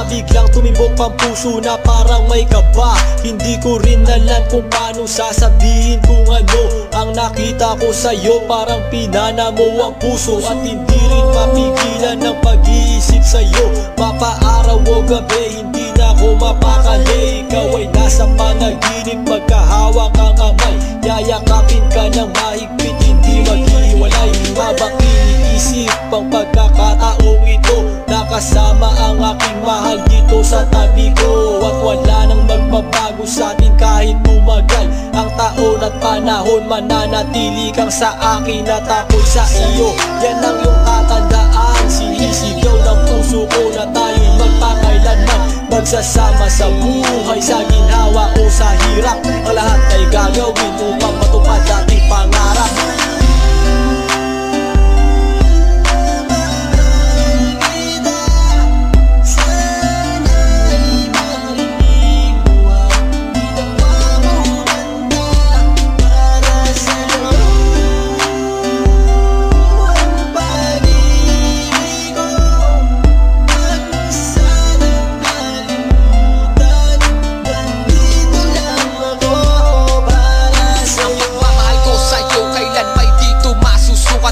Biglang tumibok ang puso na parang may kaba. Hindi ko rin alam kung paano sasabihin kung ano ang nakita ko sa'yo. Parang pinana mo ang puso at hindi rin mapigilan ng pag-iisip sa'yo. Mapaaraw o gabi, hindi na ako mapakali. Ikaw ay nasa panaginip, magkahawak ang kamay. Yayakapin ka ng mahigpit, hindi maghiwalay. Habang iniisip ang pagkakataong ito, nakasama ang aking mahal dito sa tabi ko. At wala nang magbabago sa atin kahit tumagal ang taon at panahon. Mananatili kang sa akin at ako'y sa iyo. Yan ang iyong tatandaan. Sinisigaw ng puso ko na tayo'y magpakailanman magsasama sa buhay, sa ginhawa o sa hirap. Ang lahat ay gagawin upang matupad ating pangarap.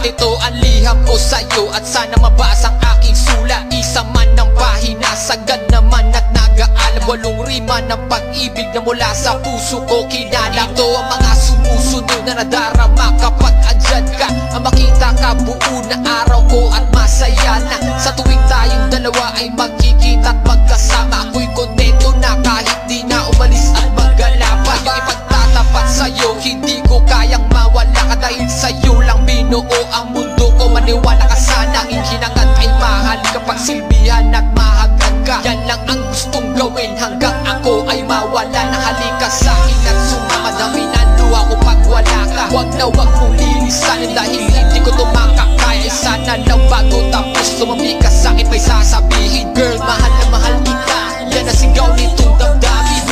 Ito ang liham ko sa'yo at sana mabasa ang aking sula. Isa man ng pahina, sagad naman at nag-aalab. 8 rima ng pag-ibig na mula sa puso ko kinala. Ito ang mga sumusunod na nadarama kapag andyan ka. Ang makita ka buo na araw ko at masaya na. Sa tuwing tayong dalawa ay magkikita at magkasama, ako'y kontento na kahit di na umalis at maggala pa. Yung ipagtatapat sa'yo, hindi ko kayang mawala ka. Dahil sa'yo lang binuo ang mundo ko. Maniwala ka sana, ang hinangan ay mahal kapag silbihan at mahagan ka. Yan lang ang gustong gawin hanggang ako ay mawala na. Halika sa'kin at sumama, dami ng luha ko pag wala ka. Huwag na huwag mong lilisanin dahil hindi ko tumakakaya. Sana lang bago tapos tumami ka sa'kin may sasabihin. Girl, mahal na mahal kita, yan ang sigaw nitong damdamin.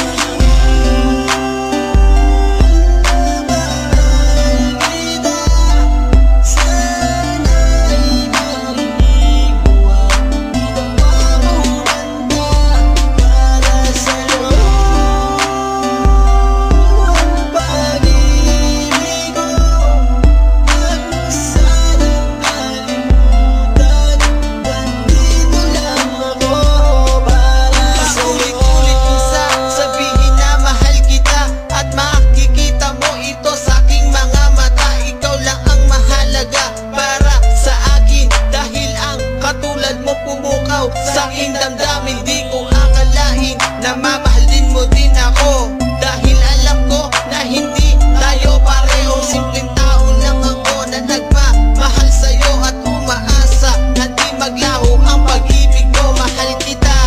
Sa aking damdamin, di ko akalain na mamahalin mo din ako. Dahil alam ko na hindi tayo pareho. Simpleng tao lang ako na nagmamahal sa'yo at umaasa na di maglaho ang pag-ibig ko. Mahal kita,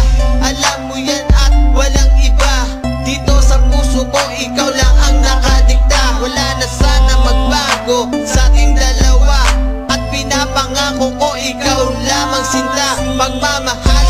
alam mo yan at walang iba. Dito sa puso ko, ikaw lang ang nakadikta. Wala na sana magbago sa ating dalawa at pinapangako ko ikaw lamang sinta. Pagmamahal